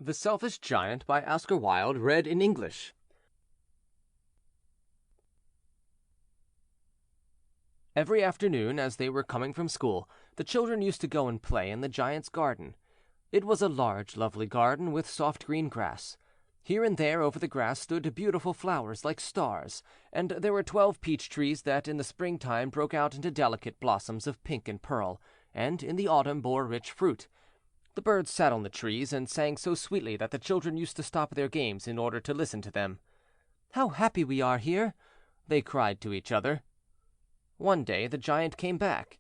The Selfish Giant by Oscar Wilde, read in English. Every afternoon, as they were coming from school, the children used to go and play in the giant's garden. It was a large, lovely garden with soft green grass. Here and there over the grass stood beautiful flowers like stars, and there were 12 peach trees that in the springtime broke out into delicate blossoms of pink and pearl, and in the autumn bore rich fruit. The birds sat on the trees and sang so sweetly that the children used to stop their games in order to listen to them. "How happy we are here!" they cried to each other. One day the giant came back.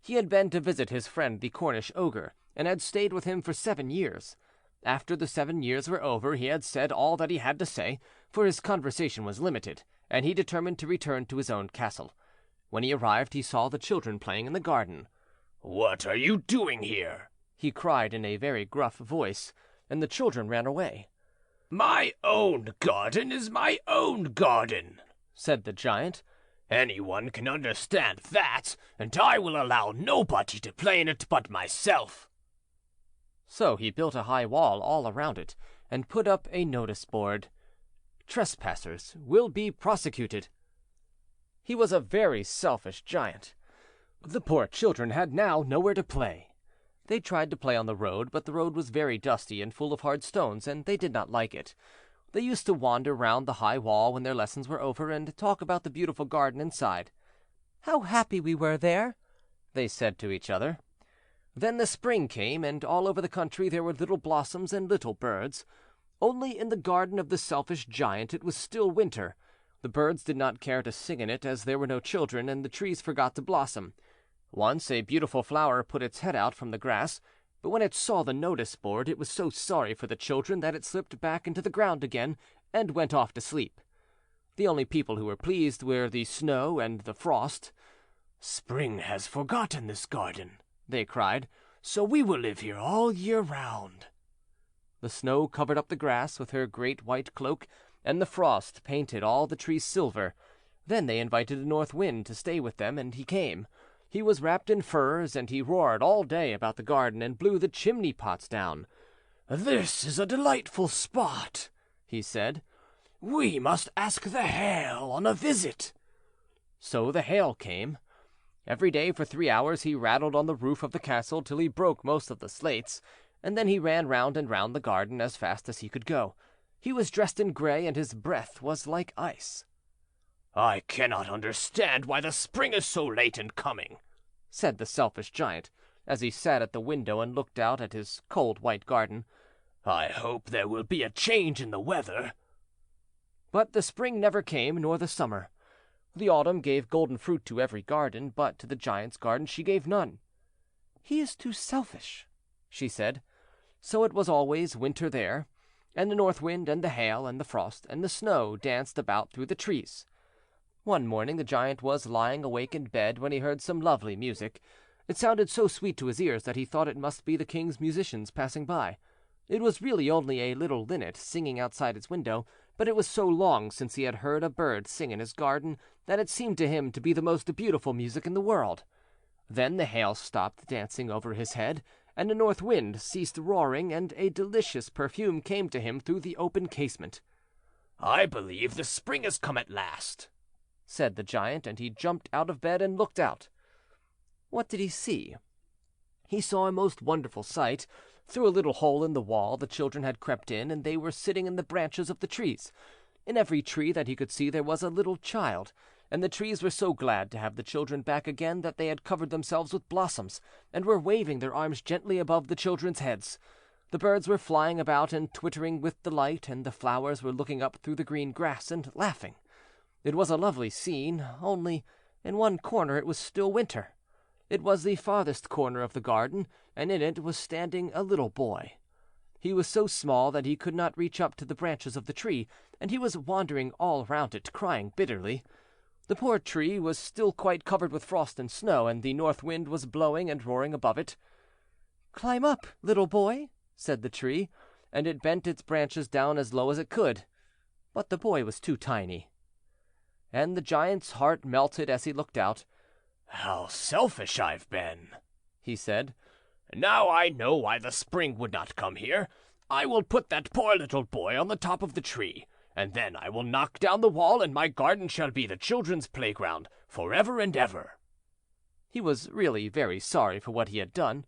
He had been to visit his friend the Cornish Ogre, and had stayed with him for 7 years. After the 7 years were over, he had said all that he had to say, for his conversation was limited, and he determined to return to his own castle. When he arrived, he saw the children playing in the garden. "What are you doing here?" he cried in a very gruff voice, and the children ran away. "My own garden is my own garden," said the giant. "Anyone can understand that, and I will allow nobody to play in it but myself." So he built a high wall all around it, and put up a notice board: "Trespassers will be prosecuted." He was a very selfish giant. The poor children had now nowhere to play. They tried to play on the road, but the road was very dusty and full of hard stones, and they did not like it. They used to wander round the high wall when their lessons were over, and talk about the beautiful garden inside. "How happy we were there!" they said to each other. Then the spring came, and all over the country there were little blossoms and little birds. Only in the garden of the Selfish Giant it was still winter. The birds did not care to sing in it, as there were no children, and the trees forgot to blossom. Once a beautiful flower put its head out from the grass, but when it saw the notice board it was so sorry for the children that it slipped back into the ground again and went off to sleep. The only people who were pleased were the snow and the frost. "Spring has forgotten this garden," they cried, "so we will live here all year round." The snow covered up the grass with her great white cloak, and the frost painted all the trees silver. Then they invited the North Wind to stay with them, and he came. He was wrapped in furs, and he roared all day about the garden and blew the chimney pots down. "This is a delightful spot," he said. "We must ask the hail on a visit." So the hail came. Every day for 3 hours he rattled on the roof of the castle till he broke most of the slates, and then he ran round and round the garden as fast as he could go. He was dressed in gray, and his breath was like ice. "I cannot understand why the spring is so late in coming," said the Selfish Giant, as he sat at the window and looked out at his cold white garden. "I hope there will be a change in the weather." But the spring never came, nor the summer. The autumn gave golden fruit to every garden, but to the giant's garden she gave none. "He is too selfish," she said. So it was always winter there, and the North Wind and the hail and the frost and the snow danced about through the trees. One morning the giant was lying awake in bed when he heard some lovely music. It sounded so sweet to his ears that he thought it must be the king's musicians passing by. It was really only a little linnet singing outside his window, but it was so long since he had heard a bird sing in his garden that it seemed to him to be the most beautiful music in the world. Then the hail stopped dancing over his head, and the North Wind ceased roaring, and a delicious perfume came to him through the open casement. "I believe the spring has come at last," said the giant, and he jumped out of bed and looked out. What did he see? He saw a most wonderful sight. Through a little hole in the wall the children had crept in, and they were sitting in the branches of the trees. In every tree that he could see there was a little child, and the trees were so glad to have the children back again that they had covered themselves with blossoms, and were waving their arms gently above the children's heads. The birds were flying about and twittering with delight, and the flowers were looking up through the green grass and laughing. It was a lovely scene, only in one corner it was still winter. It was the farthest corner of the garden, and in it was standing a little boy. He was so small that he could not reach up to the branches of the tree, and he was wandering all round it, crying bitterly. The poor tree was still quite covered with frost and snow, and the North Wind was blowing and roaring above it. "Climb up, little boy," said the tree, and it bent its branches down as low as it could. But the boy was too tiny. And the giant's heart melted as he looked out. "How selfish I've been," he said. "Now I know why the spring would not come here. I will put that poor little boy on the top of the tree, and then I will knock down the wall, and my garden shall be the children's playground forever and ever." He was really very sorry for what he had done,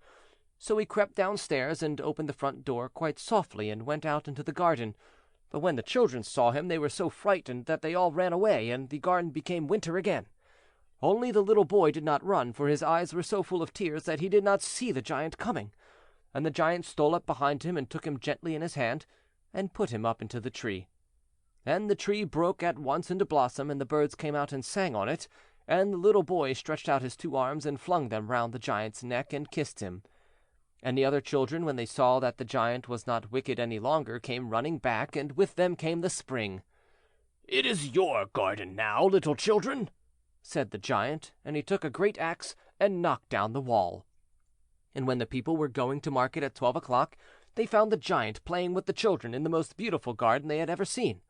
so he crept downstairs and opened the front door quite softly and went out into the garden. But when the children saw him, they were so frightened that they all ran away, and the garden became winter again. Only the little boy did not run, for his eyes were so full of tears that he did not see the giant coming. And the giant stole up behind him and took him gently in his hand and put him up into the tree. And the tree broke at once into blossom, and the birds came out and sang on it, and the little boy stretched out his 2 arms and flung them round the giant's neck and kissed him. And the other children, when they saw that the giant was not wicked any longer, came running back, and with them came the spring. "It is your garden now, little children," said the giant, and he took a great axe and knocked down the wall. And when the people were going to market at 12 o'clock, they found the giant playing with the children in the most beautiful garden they had ever seen.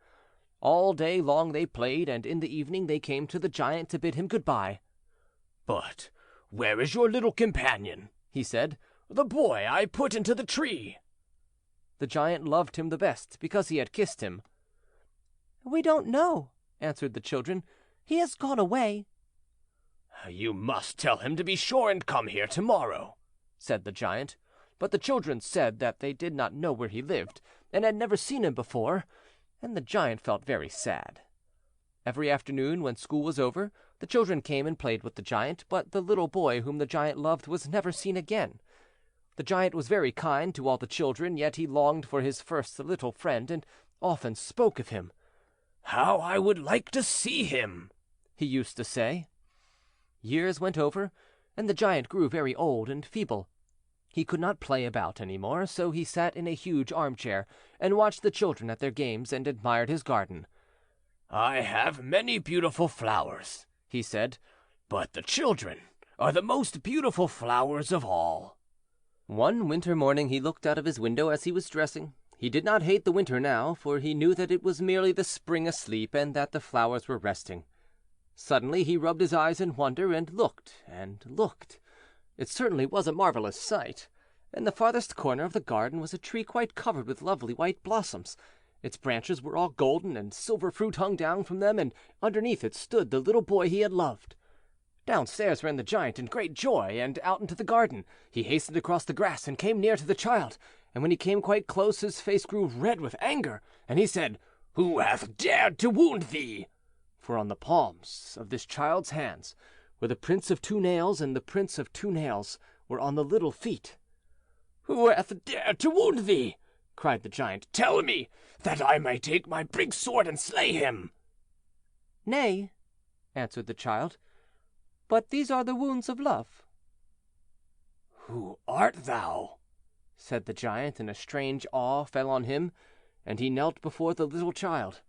All day long they played, and in the evening they came to the giant to bid him good-bye. "But where is your little companion?" he said. "The boy I put into the tree." The giant loved him the best, because he had kissed him. "We don't know," answered the children. "He has gone away." "You must tell him to be sure and come here tomorrow," said the giant. But the children said that they did not know where he lived, and had never seen him before, and the giant felt very sad. Every afternoon, when school was over, the children came and played with the giant, but the little boy whom the giant loved was never seen again. The giant was very kind to all the children, yet he longed for his first little friend, and often spoke of him. "How I would like to see him," he used to say. Years went over, and the giant grew very old and feeble. He could not play about any more, so he sat in a huge armchair and watched the children at their games and admired his garden. "I have many beautiful flowers," he said, "but the children are the most beautiful flowers of all." One winter morning he looked out of his window as he was dressing. He did not hate the winter now, for he knew that it was merely the spring asleep and that the flowers were resting. Suddenly he rubbed his eyes in wonder and looked and looked. It certainly was a marvelous sight. In the farthest corner of the garden was a tree quite covered with lovely white blossoms. Its branches were all golden, and silver fruit hung down from them, and underneath it stood the little boy he had loved. Downstairs ran the giant in great joy, and out into the garden. He hastened across the grass and came near to the child, and when he came quite close his face grew red with anger, and he said, "Who hath dared to wound thee?" For on the palms of this child's hands were the prints of 2 nails, and the prints of 2 nails were on the little feet. "Who hath dared to wound thee?" cried the giant. "Tell me, that I may take my big sword and slay him." "Nay," answered the child, "but these are the wounds of love." "Who art thou?" said the giant, and a strange awe fell on him, and he knelt before the little child.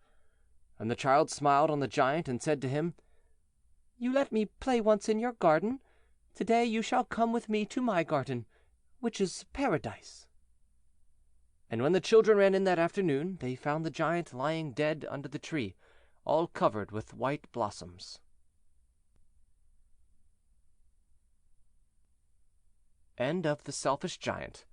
And the child smiled on the giant and said to him, "You let me play once in your garden. Today you shall come with me to my garden, which is paradise." And when the children ran in that afternoon, they found the giant lying dead under the tree, all covered with white blossoms. End of The Selfish Giant,